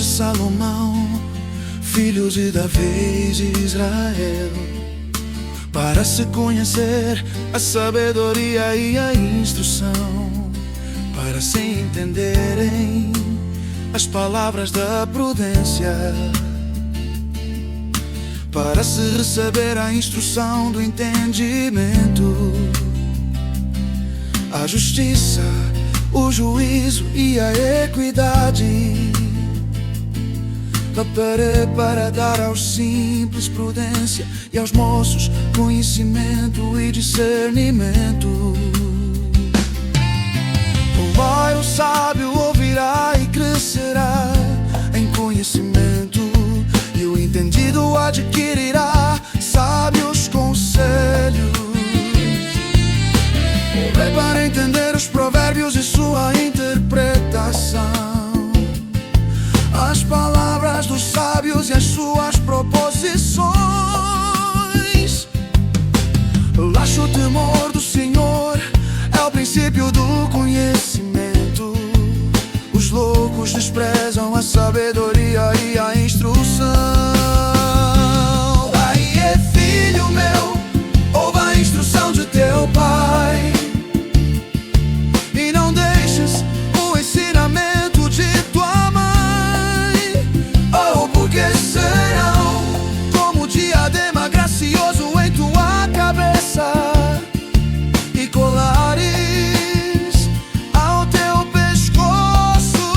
Salomão, filho de Davi e Israel, para se conhecer a sabedoria e a instrução, para se entenderem as palavras da prudência, para se receber a instrução do entendimento, a justiça, o juízo e a equidade, para dar aos simples prudência e aos moços conhecimento e discernimento. O bairro sábio ouvirá e crescerá em conhecimento, e o entendido adquirirá sábios conselhos. Para entender os provérbios e sua interpretação, as palavras dos sábios e as suas proposições. Laxa o temor do Senhor, é o princípio do conhecimento. Os loucos desprezam a sabedoria e a instrução. Aí é filho meu, ouve a instrução de teu pai, e não deixes o ensinamento de tua mãe, porque serão como diadema gracioso em tua cabeça e colares ao teu pescoço.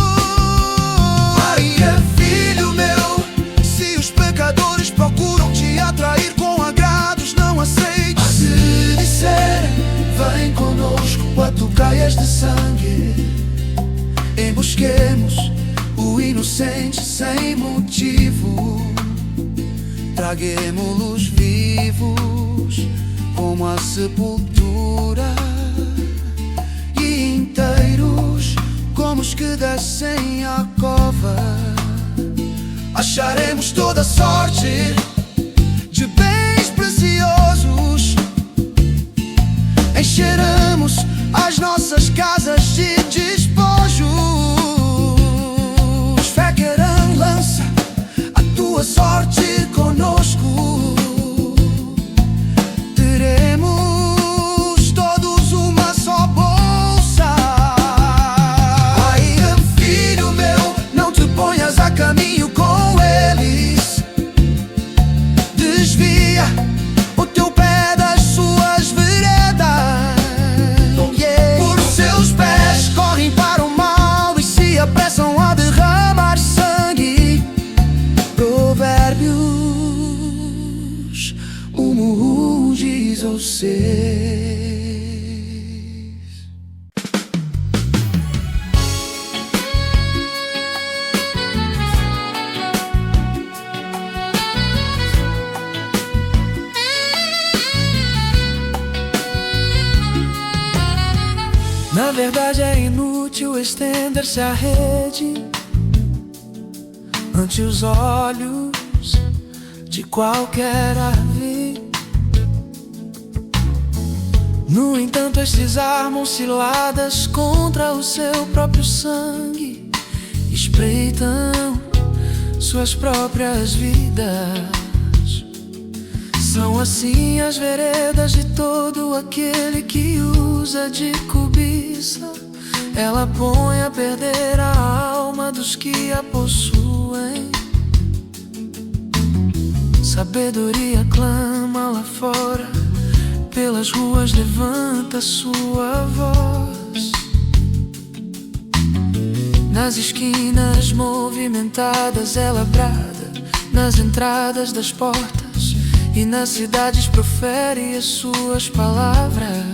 Aí é filho meu, se os pecadores procuram te atrair com agrados, não aceites. Se disser, vem conosco a tu caias de sangue, e busquemos o inocente sem motivo, traguemo-los vivos como a sepultura, e inteiros como os que descem a cova. Acharemos toda sorte de bens preciosos, encheremos as nossas casas de despojos. Fequerã lança a tua sorte conosco, teremos todos uma só bolsa. Aí, filho meu, não te ponhas a caminho com eles, desvia o teu pé das suas veredas. Por seus pés correm para o mal e se apressam a derramar sangue. Provérbios 1 ou 6. Na verdade é inútil estender-se a rede ante os olhos de qualquer ave. No entanto, estes armam ciladas contra o seu próprio sangue, espreitam suas próprias vidas. São assim as veredas de todo aquele que usa de cobiça. Ela põe a perder a alma dos que a possuem. Sabedoria clama lá fora, pelas ruas levanta sua voz. Nas esquinas movimentadas ela brada, nas entradas das portas e nas cidades profere as suas palavras.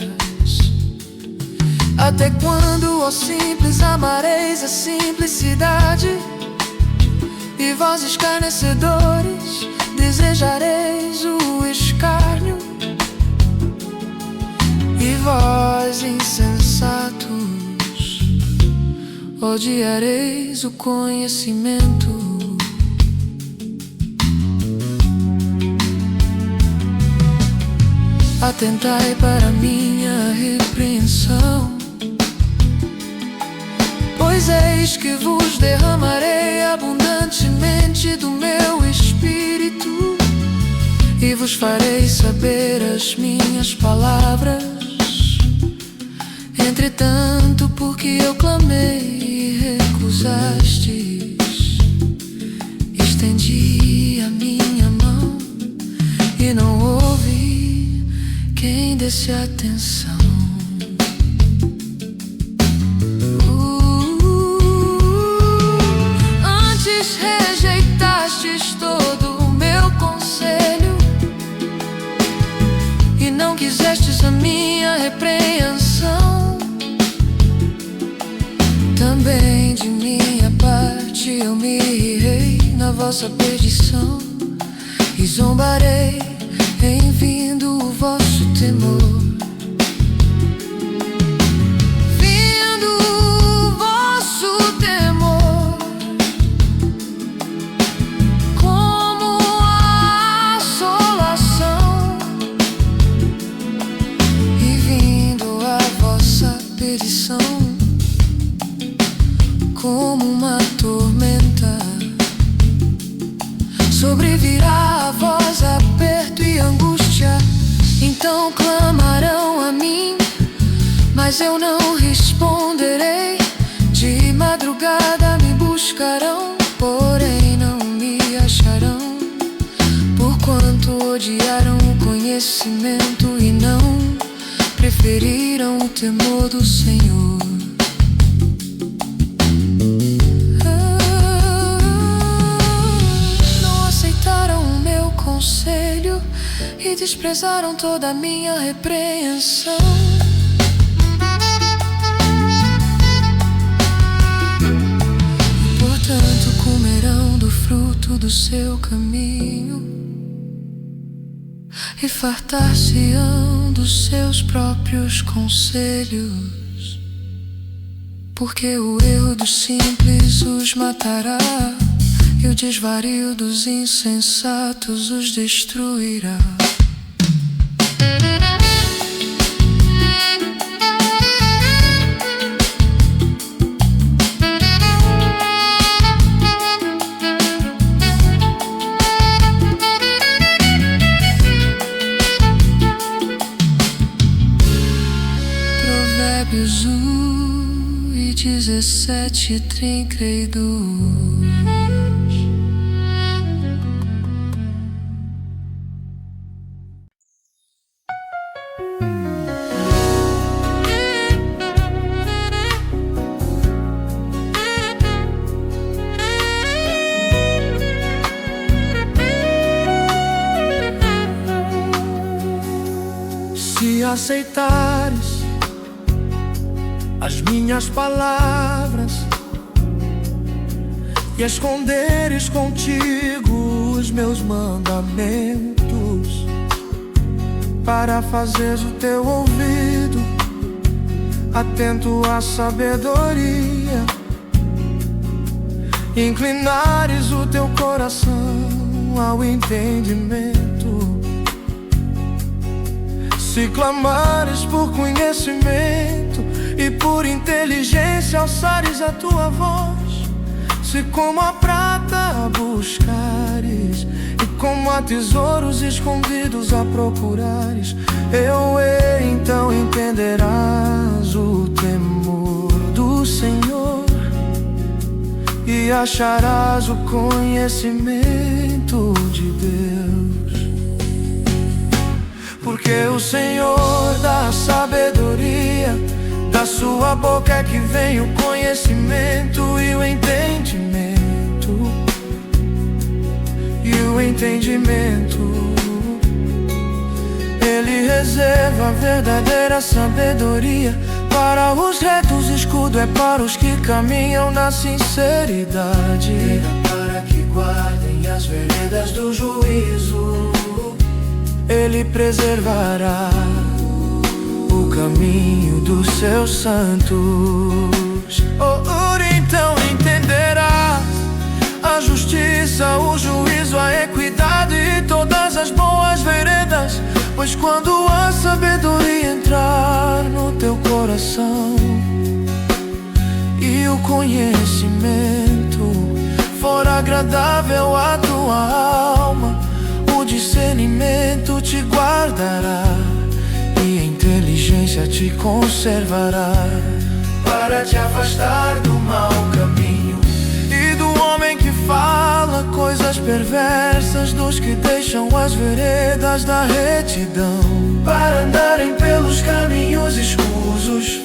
Até quando, ó simples, amareis a simplicidade? E vós, escarnecedores, desejareis o escárnio? E vós, insensatos, odiareis o conhecimento? Atentai para minha repreensão, pois eis que vos derramarei abundante as minhas palavras. Entretanto, porque eu clamei e recusastes, estendi a minha mão e não houve quem desse atenção. Antes rejeitastes todo o meu conselho e não quisestes a minha repreensão. Também de minha parte eu me irei na vossa perdição e zombarei em vindo o vosso temor. Vindo o vosso temor como a assolação e vindo a vossa perdição como uma tormenta, sobrevirá a voz aperto e angústia. Então clamarão a mim, mas eu não responderei. De madrugada me buscarão, porém não me acharão, porquanto odiaram o conhecimento e não preferiram o temor do Senhor. Conselho e desprezaram toda a minha repreensão. Portanto comerão do fruto do seu caminho e fartar-se-ão dos seus próprios conselhos, porque o erro dos simples os matará e o desvario dos insensatos os destruirá. Provérbios 1:17-32. Se aceitares as minhas palavras e esconderes contigo os meus mandamentos, para fazeres o teu ouvido atento à sabedoria, inclinares o teu coração ao entendimento, se clamares por conhecimento e por inteligência alçares a tua voz, se como a prata a buscares e como a tesouros escondidos a procurares, então entenderás o temor do Senhor e acharás o conhecimento de Deus. Porque o Senhor dá sabedoria, da sua boca é que vem o conhecimento e o entendimento. E o entendimento, Ele reserva a verdadeira sabedoria. Para os retos escudo é para os que caminham na sinceridade, para que guardem as veredas do juízo. Ele preservará o caminho dos seus santos. Então entenderás a justiça, o juízo, a equidade e todas as boas veredas. Pois quando a sabedoria entrar no teu coração e o conhecimento for agradável à tua alma, o discernimento te guardará, e a inteligência te conservará, para te afastar do mau caminho e do homem que fala coisas perversas, dos que deixam as veredas da retidão, para andarem pelos caminhos escusos,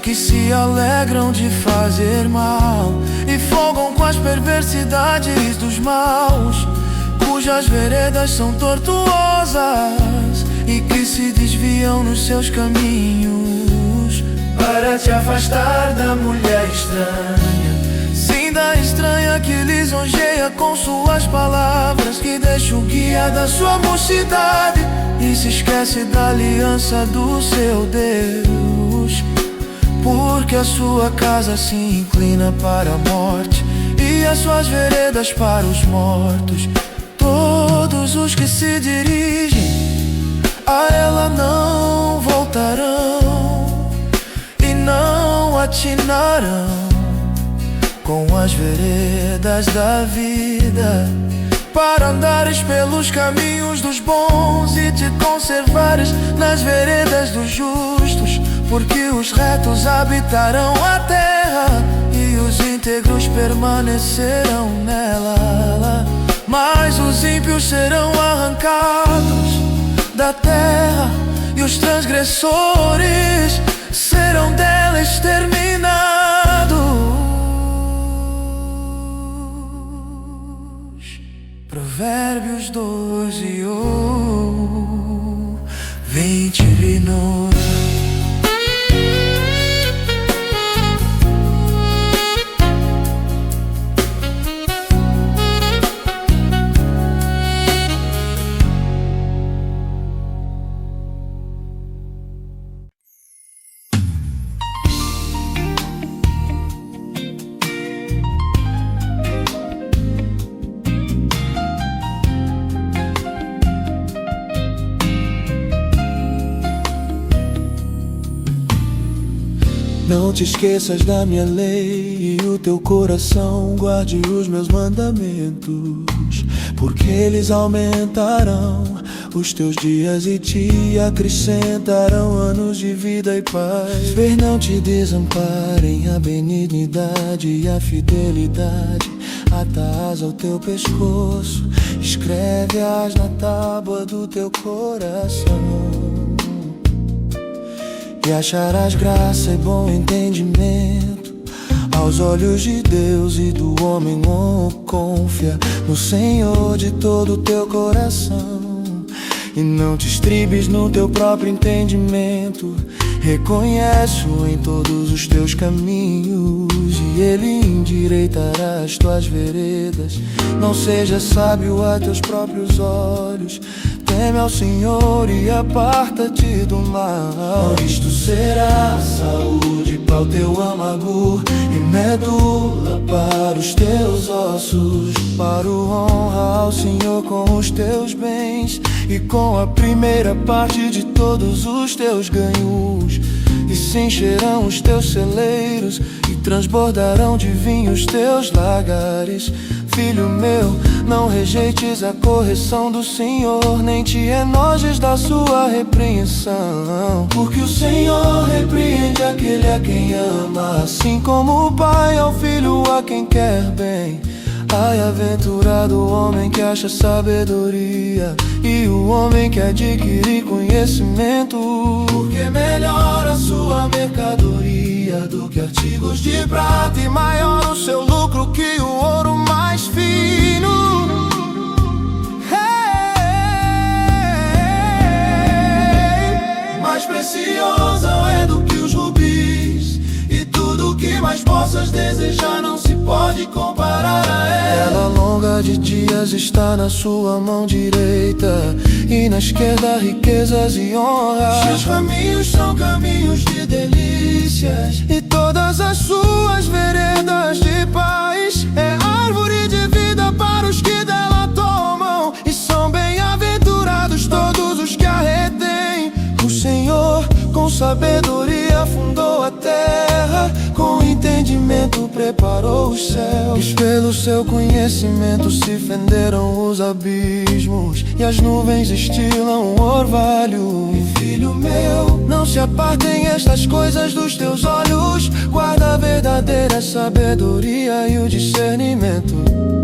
que se alegram de fazer mal e folgam com as perversidades dos maus, cujas veredas são tortuosas e que se desviam nos seus caminhos, para te afastar da mulher estranha, sim, da estranha que lisonjeia com suas palavras, que deixa o guia da sua mocidade e se esquece da aliança do seu Deus, porque a sua casa se inclina para a morte e as suas veredas para os mortos. Todos os que se dirigem a ela não voltarão e não atinarão com as veredas da vida, para andares pelos caminhos dos bons e te conservares nas veredas dos justos, porque os retos habitarão a terra e os íntegros permanecerão nela, mas os ímpios serão arrancados da terra e os transgressores serão dela exterminados. Provérbios 12:29. Não te esqueças da minha lei e o teu coração guarde os meus mandamentos, porque eles aumentarão os teus dias e te acrescentarão anos de vida e paz. Ver não te desamparem a benignidade e a fidelidade, ata-as ao teu pescoço, escreve-as na tábua do teu coração. E acharás graça e bom entendimento aos olhos de Deus e do homem. Confia no Senhor de todo o teu coração e não te estribes no teu próprio entendimento. Reconhece-o em todos os teus caminhos e Ele endireitará as tuas veredas. Não seja sábio a teus próprios olhos, teme ao Senhor e aparta-te do mal. Isto será saúde para o teu amargor e medula para os teus ossos, para o honrar ao Senhor com os teus bens e com a primeira parte de todos os teus ganhos. E se encherão os teus celeiros e transbordarão de vinho os teus lagares. Filho meu, não rejeites a correção do Senhor, nem te enojes da sua repreensão, porque o Senhor repreende aquele a quem ama, assim como o pai ao filho a quem quer bem. Ai, aventurado o homem que acha sabedoria e o homem que adquire conhecimento, porque melhor a sua mercadoria do que artigos de prata, e maior o seu lucro que o ouro mais fino. Mais preciosa é do que os rubis, e tudo o que mais possas desejar não se pode comparar a ela. Ela longa de dias está na sua mão direita, e na esquerda riquezas e honra. Seus caminhos são caminhos de delícias, e todas as suas veredas de paz. É árvore de vida para os que dela tomam, e são bem-aventurados todos os que a retêm. O Senhor com sabedoria fundou a terra, com entendimento conhecimento preparou os céus. Pelo seu conhecimento se fenderam os abismos, e as nuvens estilam o orvalho. E filho meu, não se apartem estas coisas dos teus olhos. Guarda a verdadeira sabedoria e o discernimento,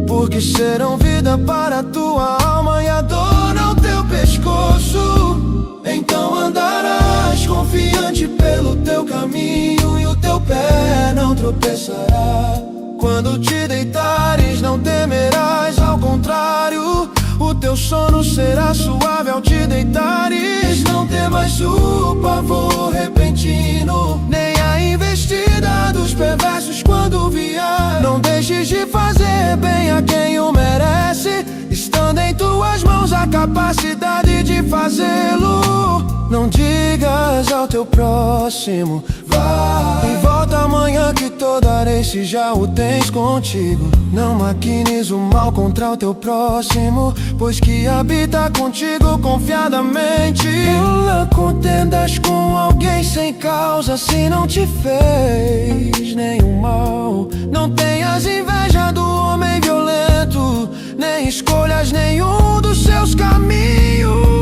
porque serão vida para a tua alma e a dor ao teu pescoço. Então andarás confiante pelo teu caminho, e o teu pé não tropeçará. Quando te deitares não temerás, ao contrário, o teu sono será suave ao te deitares. Não temas o pavor repentino, nem a investida dos perversos quando vier. Não deixes de fazer bem a quem o merece, estando em tuas mãos a capacidade de fazê-lo. Não digas ao teu próximo, vai e volta amanhã que te darei, se já o tens contigo. Não maquines o mal contra o teu próximo, pois que habita contigo confiadamente. Não contendas com alguém sem causa, se não te fez nenhum mal. Não tenhas inveja do homem violento, nem escolhas nenhum dos seus caminhos.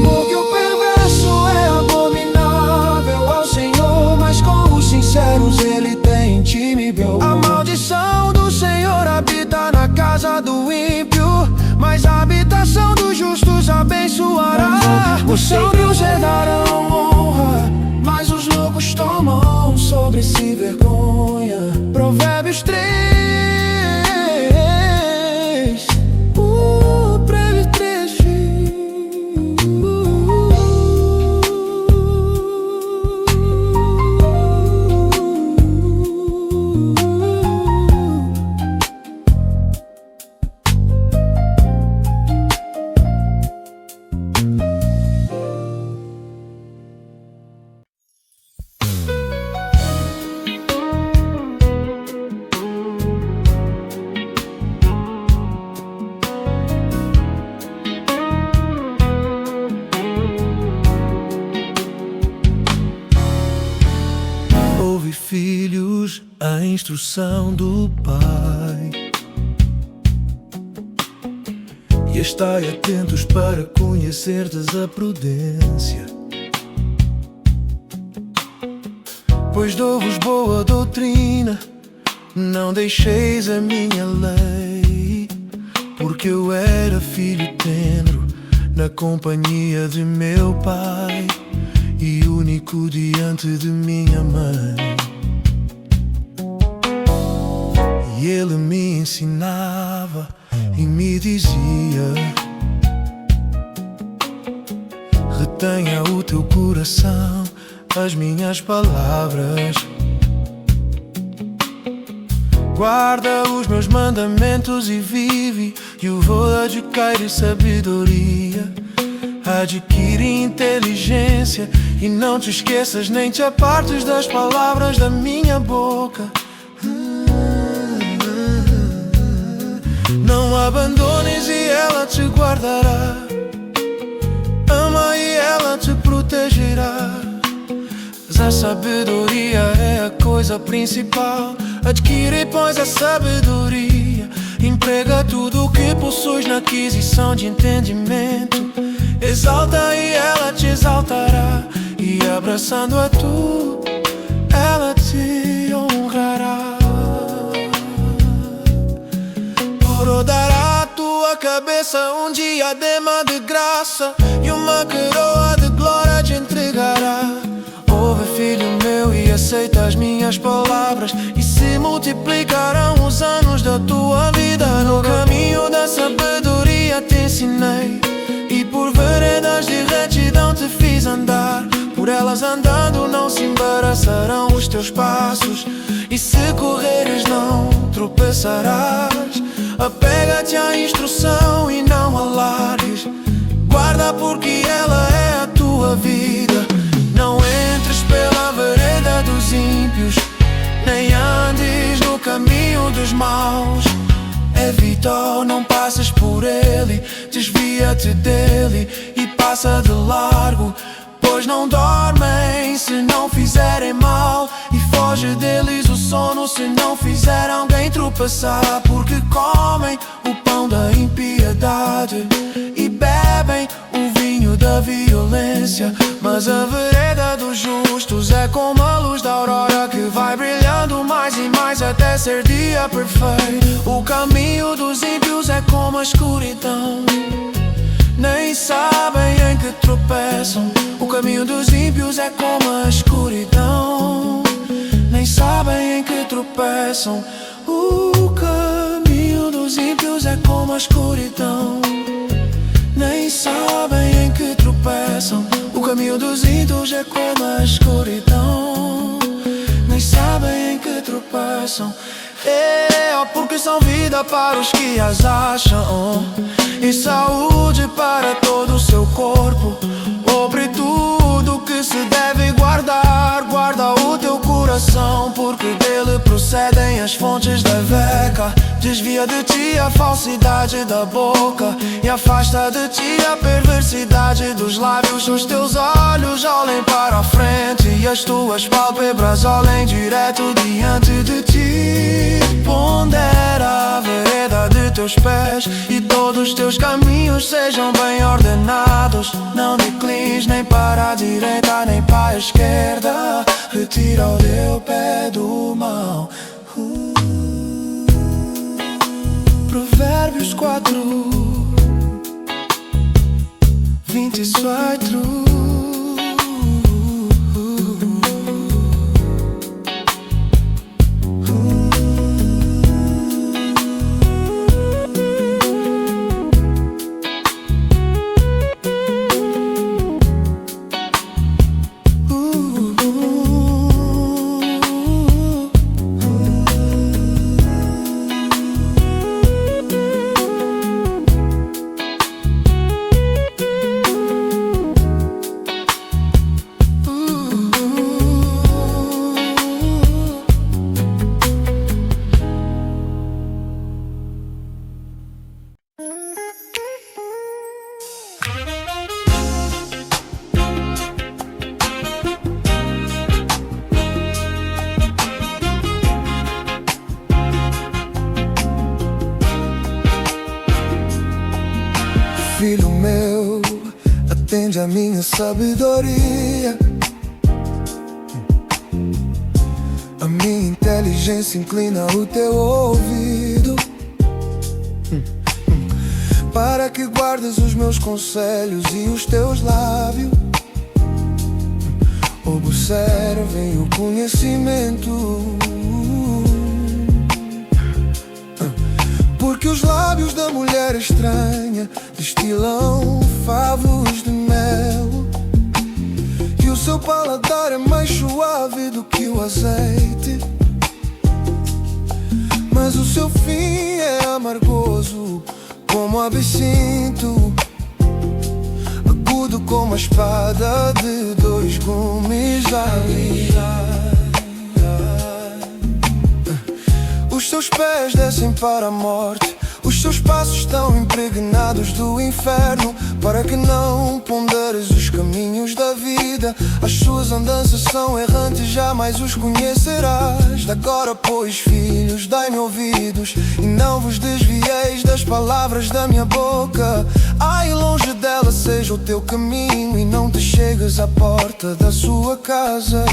Porque o perverso é abominável ao Senhor, mas com os sinceros ele tem intimidade. A maldição do Senhor habita na casa do ímpio, mas a habitação dos justos abençoará. Os sábios herdarão honra, mas os loucos tomam sobre si vergonha. Provérbios 3. Filhos, a instrução do Pai, e estai atentos para conhecerdes a prudência. Pois dou-vos boa doutrina, não deixeis a minha lei. Porque eu era filho tenro na companhia de meu pai, e único diante de minha mãe. E ele me ensinava e me dizia: retenha o teu coração as minhas palavras, guarda os meus mandamentos e vive. E eu vou adquirir sabedoria, adquire inteligência, e não te esqueças nem te apartes das palavras da minha boca. Não abandones e ela te guardará, ama e ela te protegerá. Mas a sabedoria é a coisa principal, adquire pois a sabedoria. Emprega tudo o que possuis na aquisição de entendimento. Exalta e ela te exaltará, e abraçando a tu, ela te honrará. Dará a tua cabeça um diadema de graça, e uma coroa de glória te entregará. Ouve, filho meu, e aceita as minhas palavras, e se multiplicarão os anos da tua vida. No caminho da sabedoria te ensinei, e por veredas de retidão te fiz andar. Por elas andando não se embaraçarão os teus passos, e se correres não tropeçarás. Apega-te à instrução e não alargues, guarda porque ela é a tua vida. Não entres pela vereda dos ímpios, nem andes no caminho dos maus. Evita, não passes por ele, desvia-te dele e passa de largo. Pois pois não dormem se não fizerem mal, e foge deles o sono se não fizer alguém tropeçar. Porque comem o pão da impiedade e bebem o vinho da violência, mas a vereda dos justos é como a luz da aurora, que vai brilhando mais e mais até ser dia perfeito. O caminho dos ímpios é como a escuridão, nem sabem em que tropeçam. O caminho dos ímpios é como a escuridão, nem sabem em que tropeçam. O caminho dos ímpios é como a escuridão, nem sabem em que tropeçam. O caminho dos ímpios é como a escuridão, nem sabem em que tropeçam. Porque são vida para os que as acham, e saúde para todo o seu corpo. Sobre tudo que se deve guardar, guarda o teu coração, porque dele procedem as fontes da veca. Desvia de ti a falsidade da boca e afasta de ti a perversidade dos lábios. Os teus olhos olhem para a frente e as tuas pálpebras olhem direto diante de ti. Pondera a vereda de teus pés e todos os teus caminhos sejam bem ordenados. Não declines nem para a direita nem para a esquerda, retira o teu pé do mal. Provérbios 4:24. Filho meu, atende a minha sabedoria, a minha inteligência inclina o teu ouvido, para que guardes os meus conselhos e os teus lábios observem o conhecimento. Porque os lábios da mulher estranha destilam favos de mel, e o seu paladar é mais suave do que o azeite, mas o seu fim é amargoso como absinto, agudo como a espada de dois gumes. Os seus pés descem para a morte, os seus passos estão impregnados do inferno, para que não ponderes os caminhos da vida. As suas andanças são errantes, jamais os conhecerás. Agora, pois, filhos, dai-me ouvidos, e não vos desvieis das palavras da minha boca. Ai, longe dela seja o teu caminho, e não te chegues à porta da sua casa.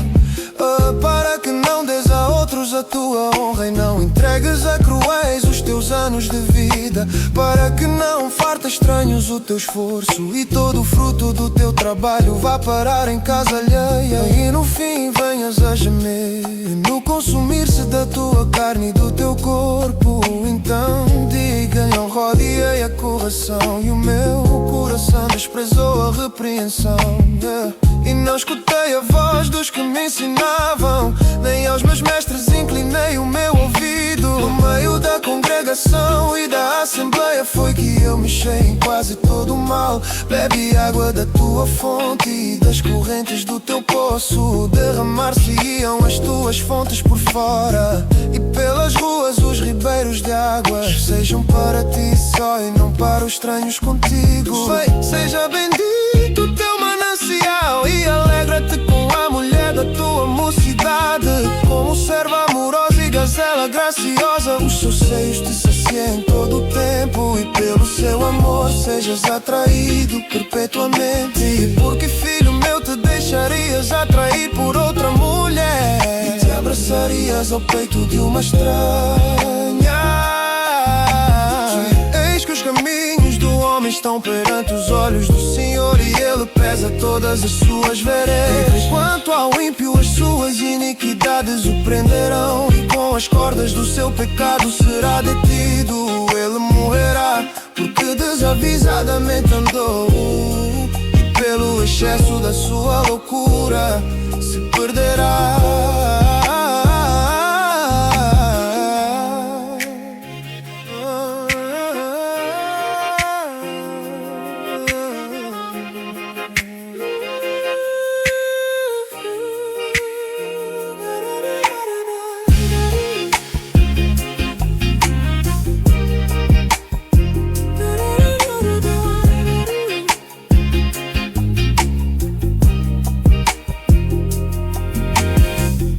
Para que não des a outros a tua honra, e não entregues a cruéis os teus anos de vida. Para que não farta estranhos o teu esforço, e todo o fruto do teu trabalho vá parar em casa alheia. E no fim venhas a gemer no consumir-se da tua carne e do teu corpo. Então digam, eu rodeei a correção, e o meu coração desprezou a repreensão. E não escutei a voz dos que me ensinavam, nem aos meus mestres inclinei o meu ouvido. No meio da congregação e da assembleia foi que eu mexei em quase todo o mal. Bebe água da tua fonte e das correntes do teu poço. Derramar-se-iam as tuas fontes por fora, e pelas ruas os ribeiros de águas sejam para ti só e não para os estranhos contigo. Seja bendito o teu manancial e a serva amorosa e gazela graciosa. Os seus seios te saciem todo o tempo, e pelo seu amor sejas atraído perpetuamente. E porque, filho meu, te deixarias atrair por outra mulher e te abraçarias ao peito de uma estranha? Eis que os caminhos do homem estão perante os olhos do Senhor, e Ele pesa todas as suas veredas. Quanto ao ímpio, as suas iniquidades o prenderão, e com as cordas do seu pecado será detido. Ele morrerá porque desavisadamente andou, e pelo excesso da sua loucura se perderá.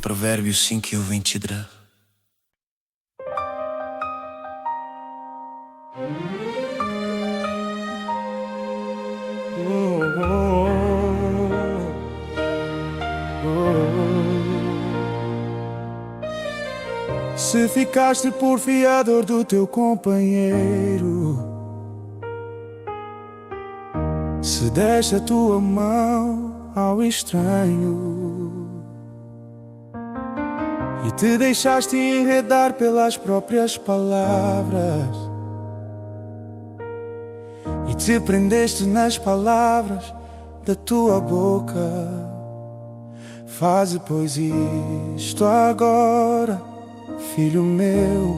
Provérbios 5:23. Se ficaste por fiador do teu companheiro, se deste a tua mão ao estranho e te deixaste enredar pelas próprias palavras, e te prendeste nas palavras da tua boca, faze pois isto agora, filho meu,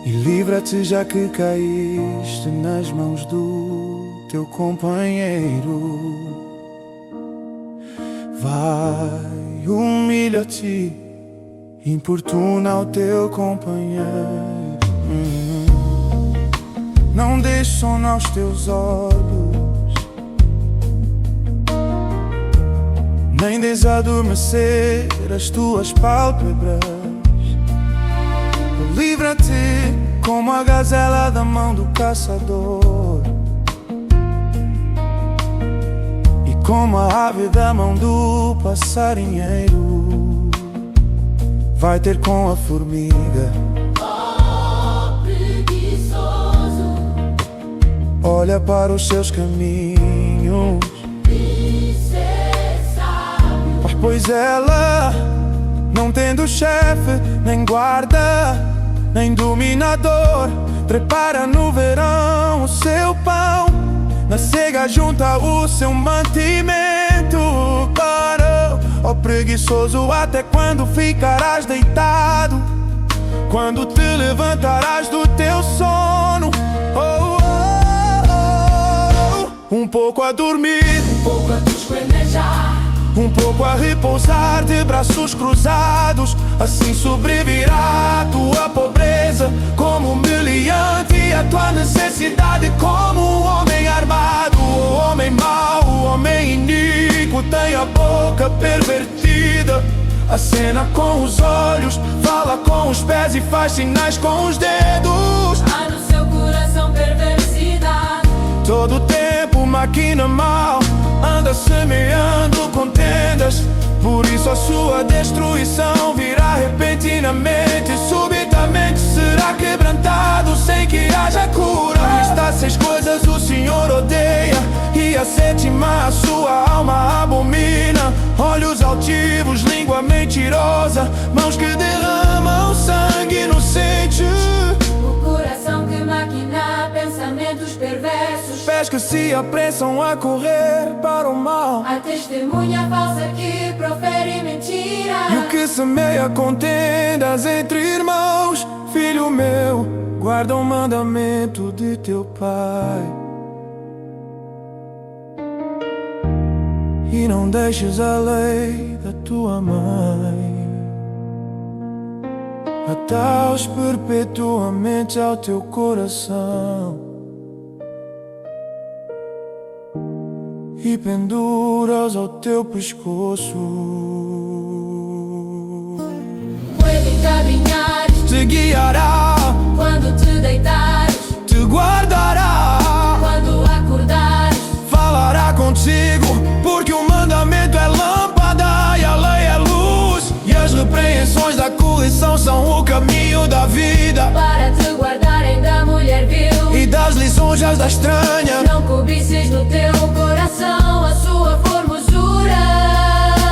e livra-te, já que caíste nas mãos do teu companheiro. Vai, humilha-te, importuna o teu companheiro. Não deixe sono aos teus olhos, nem desadormecer as tuas pálpebras. Livra-te como a gazela da mão do caçador, e como a ave da mão do passarinheiro. Vai ter com a formiga, oh, preguiçoso. Olha para os seus caminhos, E ser sábio. pois ela, não tendo chefe, nem guarda, nem dominador, prepara no verão o seu pão, na cega junta o seu mantimento. Para, ó preguiçoso, até quando ficarás deitado? Quando te levantarás do teu sono? Oh, oh, oh. Um pouco a dormir, Um pouco a te esquarnejar, um pouco a repousar de braços cruzados. Assim sobrevirá a tua pobreza como humilhante, e a tua necessidade como um homem armado. O homem mau, o homem iníquo, tem a boca pervertida, acena com os olhos, fala com os pés e faz sinais com os dedos. há no seu coração perversidade. Todo tempo maquina mal, anda semeando contendas. Por isso a sua destruição virá repentinamente, subitamente será quebrantado sem que haja cura. Estas 6 coisas o Senhor odeia, e a 7ª a sua alma abomina: olhos altivos, língua mentirosa, mãos que derramam sangue inocente, O coração que maquina pensamentos perversos, pés que se apressam a correr para o mal, a testemunha falsa que profere mentira. e o que semeia contendas entre irmãos. Filho meu, guarda o mandamento de teu pai, e não deixes a lei da tua mãe. Ata-os perpetuamente ao teu coração, e pendura-os ao teu pescoço. caminhares, te guiará, quando te deitares, te guardará, quando acordares, falará contigo, porque o mandamento é lâmpada e a lei é luz, e as repreensões da correção são o caminho da vida, para te guardarem da mulher vil e das lisonjas da estranha. Não cobices no teu coração a sua formosura,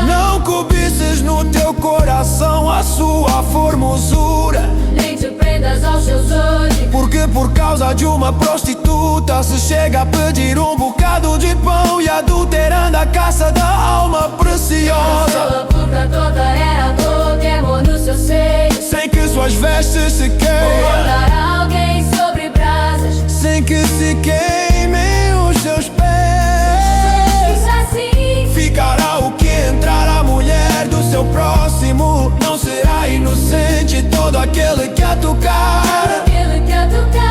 Não cobices no teu coração a sua formosura, nem te prendas aos seus olhos, porque por causa de uma prostituta se chega a pedir um bocado de pão, e adulterando a caça da alma preciosa, sua boca toda era dor, queimou no seu seio, sem que suas vestes se queimem, botar alguém sobre brasas, sem que se queimem os seus pés. assim Ficará o que entrar a mulher do seu próximo, não será inocente todo aquele que a tocar. aquele que a tocar.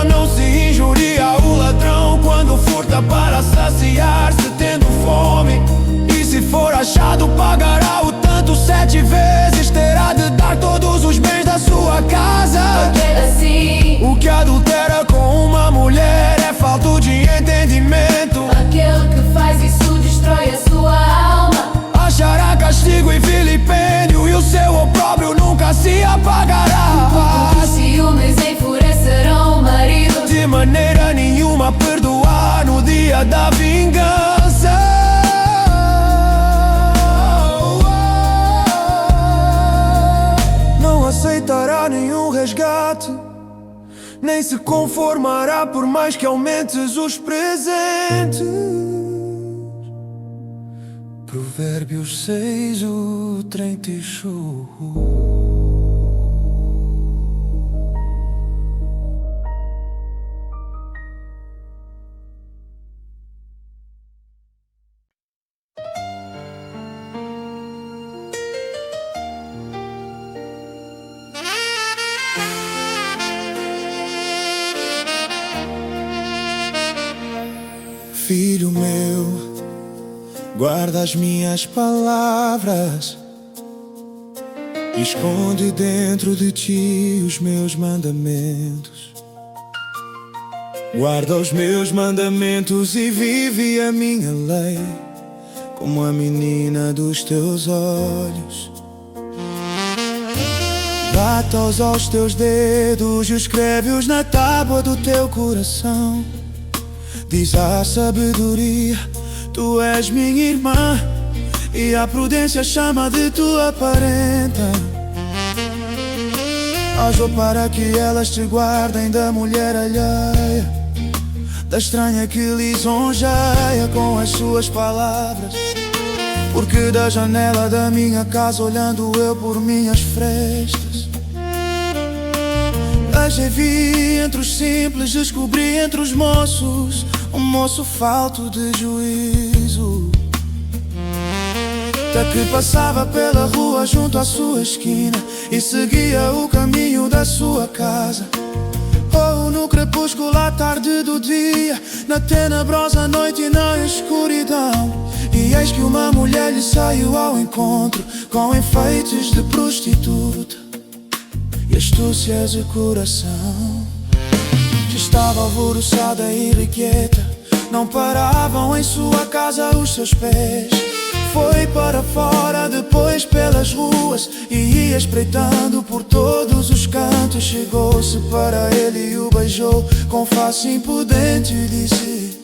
Não se injuria o ladrão quando furta para saciar-se tendo fome, e se for achado pagará o tanto 7 vezes, terá de dar todos os bens da sua casa. Assim, O que adultera com uma mulher é falta de entendimento, aquele que faz isso destrói a sua alma, achará castigo e vilipêndio, e o seu opróbrio nunca se apagará. os ciúmes enfurecerão o marido, De maneira nenhuma perdoar no dia da vingança. Não aceitará nenhum resgate, nem se conformará por mais que aumentes os presentes. Provérbios 6, o trem te show. Filho meu, guarda as minhas palavras, esconde dentro de ti os meus mandamentos. Guarda os meus mandamentos e vive a minha lei, como a menina dos teus olhos. Ata-os aos teus dedos e escreve-os na tábua do teu coração. Diz a sabedoria, tu és minha irmã, e a prudência chama de tua parenta. Ajo para que elas te guardem da mulher alheia, da estranha que lisonjeia com as suas palavras. Porque da janela da minha casa, olhando eu por minhas frestas, vi entre os simples, descobri entre os moços um moço falto de juízo, até que passava pela rua junto à sua esquina e seguia o caminho da sua casa. Oh, no crepúsculo à tarde do dia, na tenebrosa noite e na escuridão, e eis que uma mulher lhe saiu ao encontro com enfeites de prostituta e astúcias de coração. Estava alvoroçada e irrequieta, não paravam em sua casa os seus pés. Foi para fora, depois pelas ruas, e ia espreitando por todos os cantos. Chegou-se para ele e o beijou com face impudente e disse: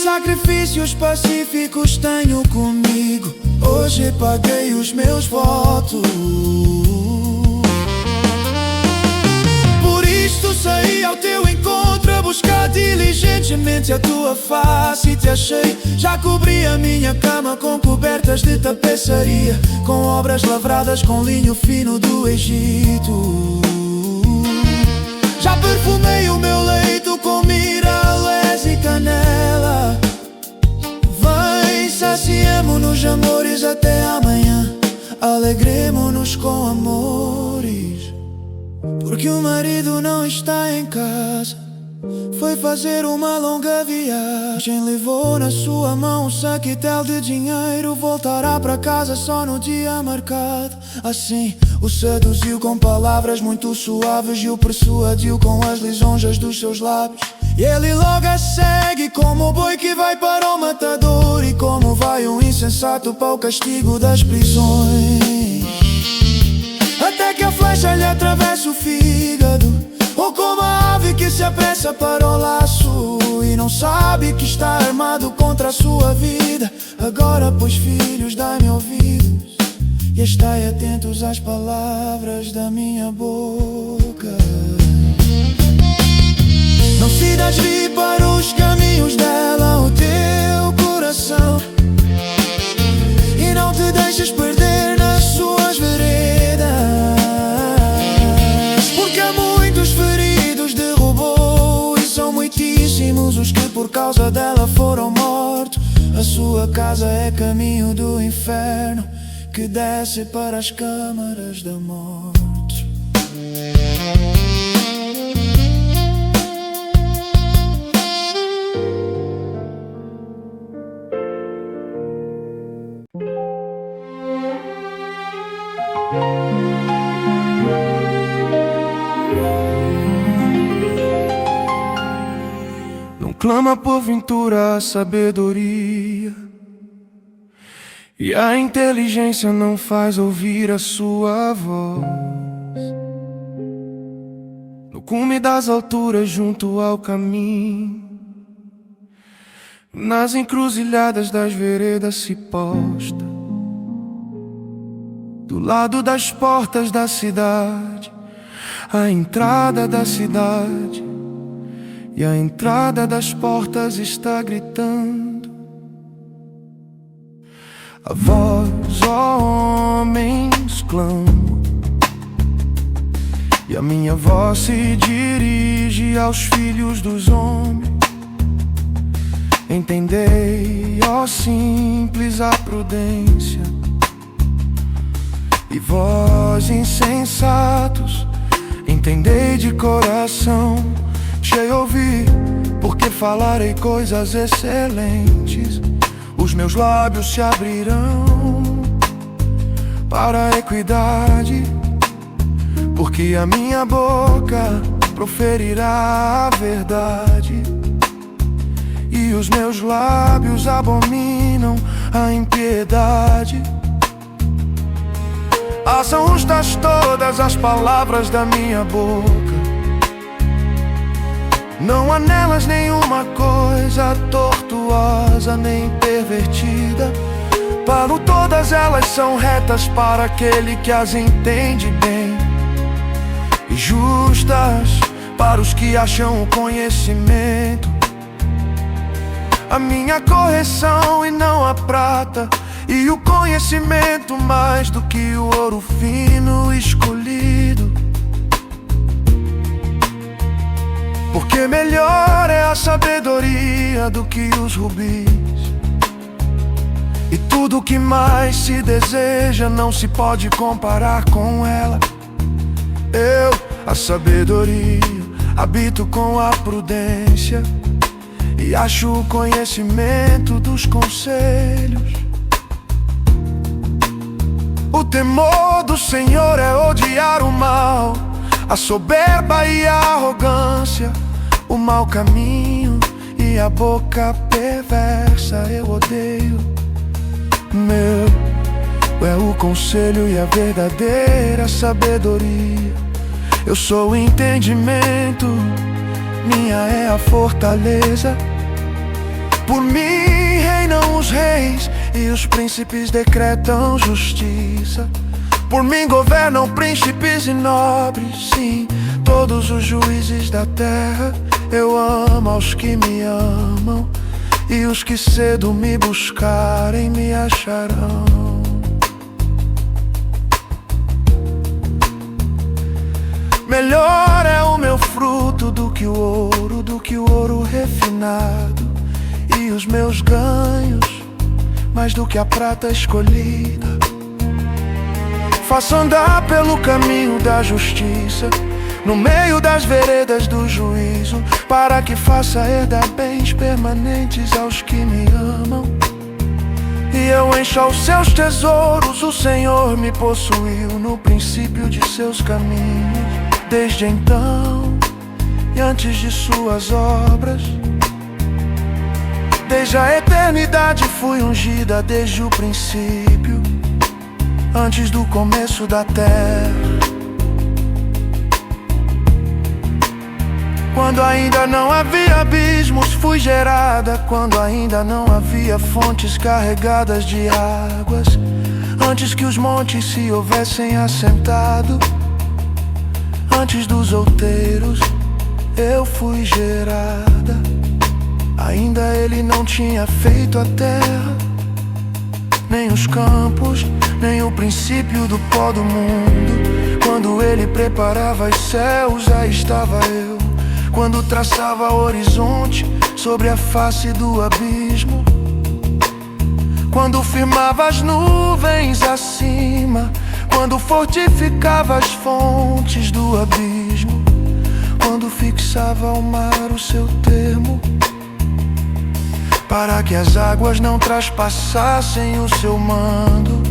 sacrifícios pacíficos tenho comigo, hoje paguei os meus votos. Saí ao teu encontro a buscar diligentemente a tua face, e te achei. Já cobri a minha cama com cobertas de tapeçaria, com obras lavradas com linho fino do Egito. Já perfumei o meu leito com miralés e canela. Vem, saciemo-nos de amores até amanhã, alegremo-nos com amores. Porque o marido não está em casa Foi fazer uma longa viagem, levou na sua mão um saquetel de dinheiro. Voltará pra casa só no dia marcado. Assim o seduziu com palavras muito suaves e o persuadiu com as lisonjas dos seus lábios. E ele logo a segue como o boi que vai para o matador, e como vai um insensato para o castigo das prisões. Até que a flecha lhe atravessa o fígado, ou como a ave que se apressa para o laço e não sabe que está armado contra a sua vida. Agora, pois, filhos, dai-me ouvidos e estai atentos às palavras da minha boca. Não se desvie para os caminhos dela o teu coração, e não te deixes perder nas suas veredas, porque há muitos feridos derrubou, e são muitíssimos os que por causa dela foram mortos. A sua casa é caminho do inferno, que desce para as câmaras da morte. Não clama porventura a sabedoria, e a inteligência não faz ouvir a sua voz. No cume das alturas junto ao caminho, nas encruzilhadas das veredas se posta, do lado das portas da cidade, a entrada da cidade, e a entrada das portas está gritando: a voz, ó homens, clama, e a minha voz se dirige aos filhos dos homens. Entendei, ó simples, a prudência, e vós, insensatos, entendei de coração. Deixei ouvir, porque falarei coisas excelentes. Os meus lábios se abrirão para a equidade, porque a minha boca proferirá a verdade, e os meus lábios abominam a impiedade. São justas todas as palavras da minha boca, não há nelas nenhuma coisa tortuosa nem pervertida. Para todas elas são retas para aquele que as entende bem, e justas para os que acham o conhecimento. A minha correção e não a prata, e o conhecimento mais do que o ouro fino escolhido. Porque melhor é a sabedoria do que os rubis, e tudo que mais se deseja não se pode comparar com ela. Eu, a sabedoria, habito com a prudência, e acho o conhecimento dos conselhos. O temor do Senhor é odiar o mal, a soberba e a arrogância, o mau caminho e a boca perversa eu odeio. Meu é o conselho e a verdadeira sabedoria. Eu sou o entendimento, minha é a fortaleza. Por mim reinam os reis, e os príncipes decretam justiça. Por mim governam príncipes e nobres, sim, todos os juízes da terra. Eu amo aos que me amam, e os que cedo me buscarem me acharão. Melhor é o meu fruto do que o ouro refinado, e os meus ganhos mais do que a prata escolhida. Faço andar pelo caminho da justiça, no meio das veredas do juízo, para que faça herdar bens permanentes aos que me amam. E eu encha os seus tesouros. O Senhor me possuiu no princípio de seus caminhos. Desde então e antes de suas obras, desde a eternidade fui ungida, desde o princípio, antes do começo da terra. Quando ainda não havia abismos, fui gerada. Quando ainda não havia fontes carregadas de águas, antes que os montes se houvessem assentado, antes dos outeiros, eu fui gerada. Ainda ele não tinha feito a terra, nem os campos, nem o princípio do pó do mundo. Quando ele preparava os céus, aí estava eu. Quando traçava o horizonte sobre a face do abismo, quando firmava as nuvens acima, quando fortificava as fontes do abismo, quando fixava ao mar o seu termo, para que as águas não traspassassem o seu mando,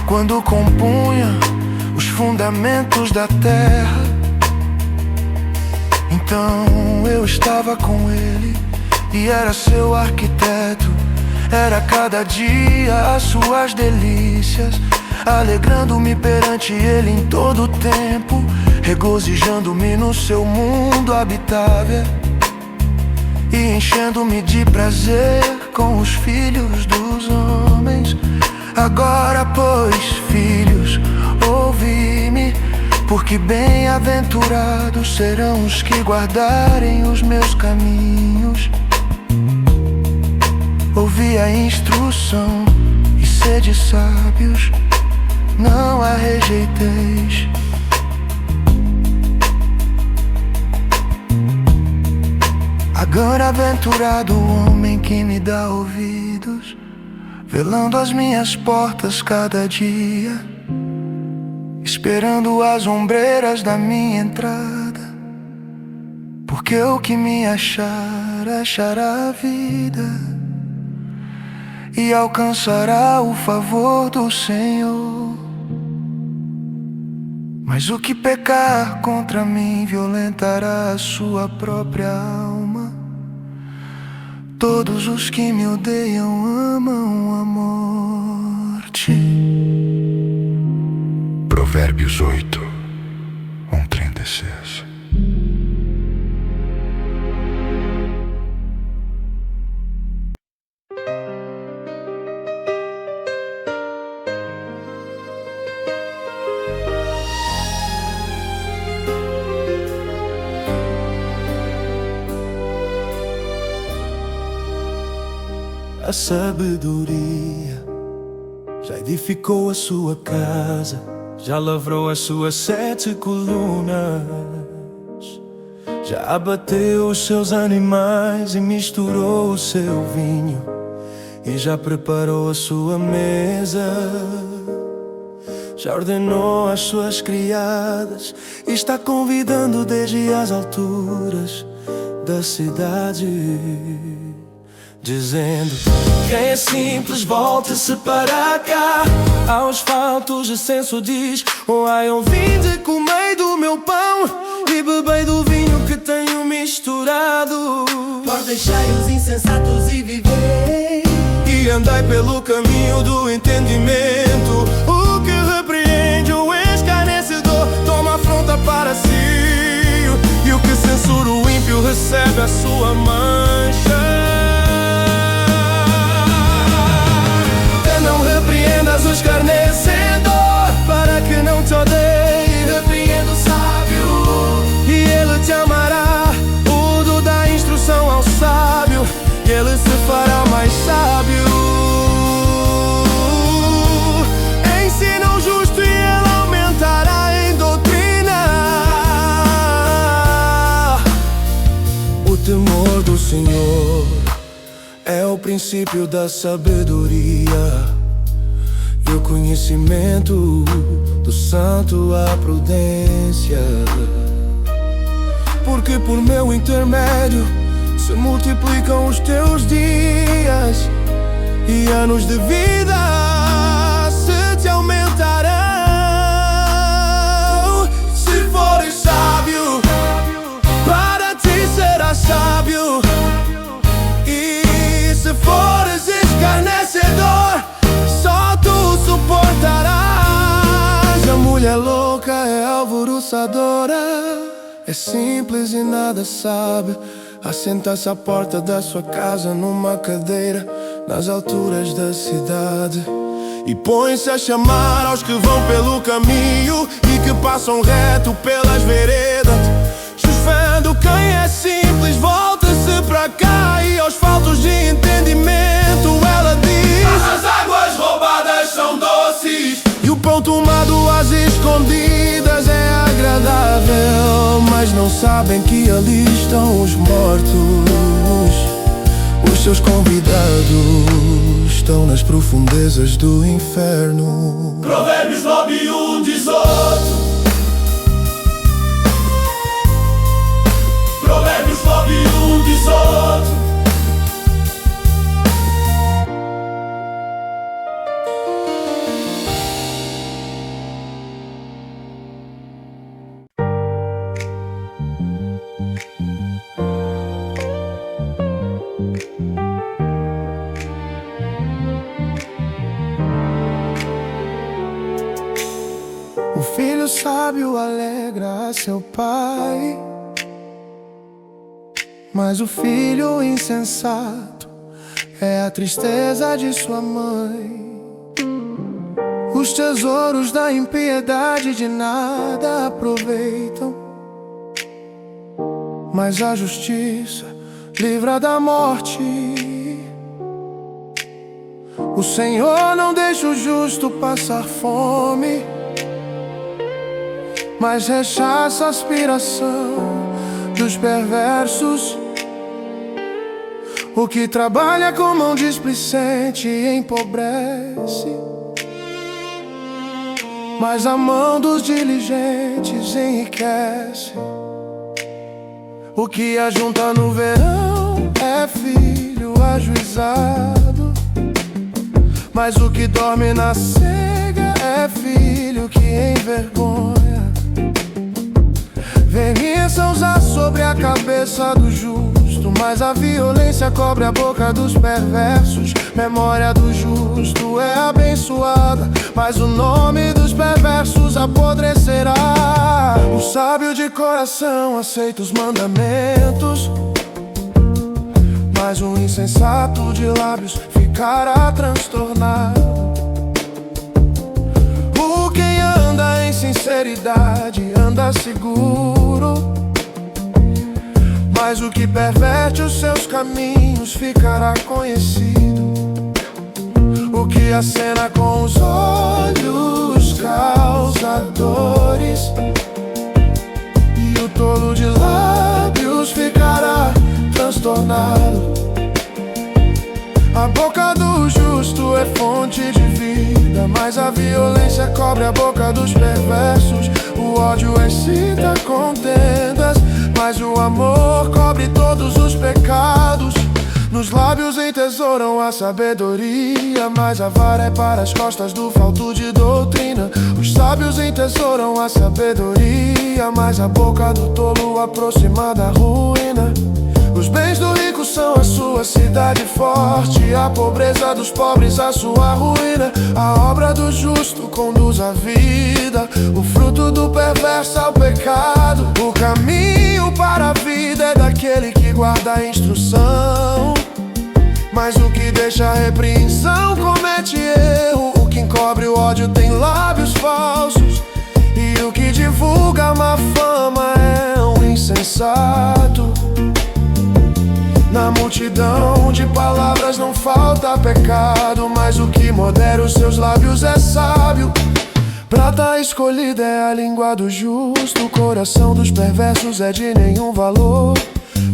quando compunha os fundamentos da terra, então eu estava com ele e era seu arquiteto. Era cada dia as suas delícias, alegrando-me perante ele em todo o tempo, regozijando-me no seu mundo habitável e enchendo-me de prazer com os filhos dos homens. Agora, pois, filhos, ouvi-me, porque bem-aventurados serão os que guardarem os meus caminhos. Ouvi a instrução e sede sábios, não a rejeiteis. Agora aventurado o homem que me dá ouvidos, velando as minhas portas cada dia, esperando as ombreiras da minha entrada, porque o que me achar, achará a vida e alcançará o favor do Senhor. Mas o que pecar contra mim violentará a sua própria alma. Todos os que me odeiam amam a morte. Provérbios 8, 36. A sabedoria já edificou a sua casa, já lavrou as suas 7 colunas, já abateu os seus animais e misturou o seu vinho, e já preparou a sua mesa, já ordenou as suas criadas e está convidando desde as alturas da cidade, dizendo: quem é simples volte-se para cá. Aos faltos de senso diz: ouaiam, vinde, comei do meu pão e bebei do vinho que tenho misturado. Por deixai os insensatos e vivei, E andai pelo caminho do entendimento. O que repreende o escarnecedor toma afronta para si, e o que censura o ímpio recebe a sua mancha. Não repreendas o escarnecedor, para que não te odeie. repreenda o sábio, E ele te amará. O do dá instrução ao sábio, e ele se fará mais sábio. Ensina o justo e ele aumentará em doutrina. O temor do Senhor é o princípio da sabedoria, e o conhecimento do santo a prudência. Porque por meu intermédio se multiplicam os teus dias, e anos de vida se te aumentarão. Se fores sábio, para ti será sábio, e se fores escarnecedor, só tu suportarás. A mulher louca é alvoroçadora, é simples e nada sabe. Assenta-se à porta da sua casa numa cadeira nas alturas da cidade, e põe-se a chamar aos que vão pelo caminho e que passam reto pelas veredas. Chovendo, quem é simples volta-se pra cá, e aos faltos de entendimento ela diz: as águas roubadas são doces, e o pão tomado às escondidas é agradável. Mas não sabem que ali estão os mortos, os seus convidados estão nas profundezas do inferno. Provérbios 9:1-18. Provérbios 9:1-18. O filho sábio alegra a seu pai, mas o filho insensato é a tristeza de sua mãe. Os tesouros da impiedade de nada aproveitam, mas a justiça livra da morte. O Senhor não deixa o justo passar fome, mas rechaça a aspiração dos perversos. O que trabalha com mão displicente empobrece, mas a mão dos diligentes enriquece. O que ajunta no verão é filho ajuizado, mas o que dorme na cega é filho que envergonha. Vem usar sobre a cabeça do justo, mas a violência cobre a boca dos perversos. Memória do justo é abençoada, mas o nome dos perversos apodrecerá. O sábio de coração aceita os mandamentos, mas o insensato de lábios ficará transtornado. Quem anda em sinceridade anda seguro, mas o que perverte os seus caminhos ficará conhecido. O que acena com os olhos causa dores, e o tolo de lábios ficará transtornado. A boca do justo é fonte de vida, mas a violência cobre a boca dos perversos. O ódio excita contendas, mas o amor cobre todos os pecados. Nos lábios entesouram a sabedoria, mas a vara é para as costas do falto de doutrina. Os sábios entesouram a sabedoria, mas a boca do tolo aproxima da ruína. Os bens do rico são a sua cidade forte, a pobreza dos pobres a sua ruína. A obra do justo conduz à vida, o fruto do perverso ao pecado. O caminho para a vida é daquele que guarda a instrução, mas o que deixa a repreensão comete erro. O que encobre o ódio tem lábios falsos, e o que divulga a má fama é um insensato. Na multidão de palavras não falta pecado, mas o que modera os seus lábios é sábio. Prata escolhida é a língua do justo, o coração dos perversos é de nenhum valor.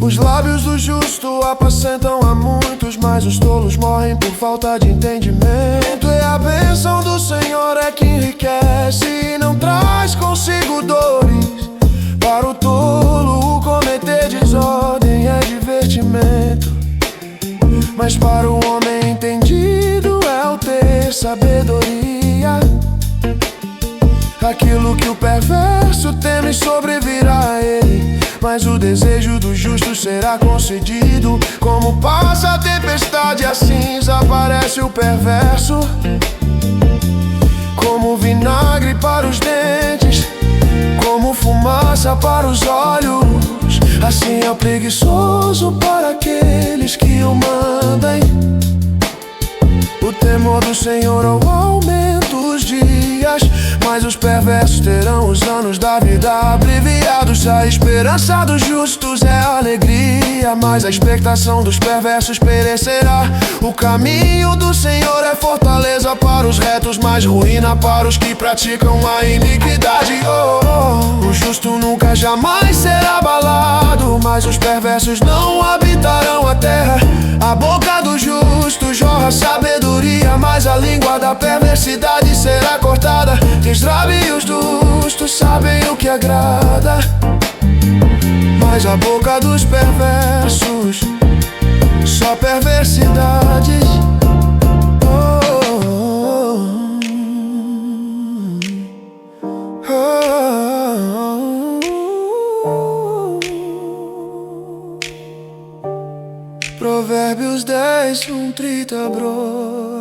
Os lábios do justo apacentam a muitos, mas os tolos morrem por falta de entendimento. E a bênção do Senhor é que enriquece e não traz consigo dores. Para o tolo, o cometer desordem é divertimento, mas para o homem entendido é o ter sabedoria. Aquilo que o perverso teme sobrevirá a ele, mas o desejo do justo será concedido. Como passa a tempestade, a cinza aparece o perverso. Como vinagre para os dentes, como fumaça para os olhos, assim é o preguiçoso para aqueles que o mandem. O temor do Senhor é o aumento dos dias, mas os perversos terão os anos da vida abreviados. A esperança dos justos é alegria, mas a expectação dos perversos perecerá. O caminho do Senhor é fortaleza para os retos, mas ruína para os que praticam a iniquidade. O justo nunca jamais será abalado, mas os perversos não habitarão a terra. A boca do justo jorra sabedoria, mas a língua da perversidade será cortada. Os lábios justos sabem o que agrada, mas a boca dos perversos só perversidades. Provérbios 10, 30, bro.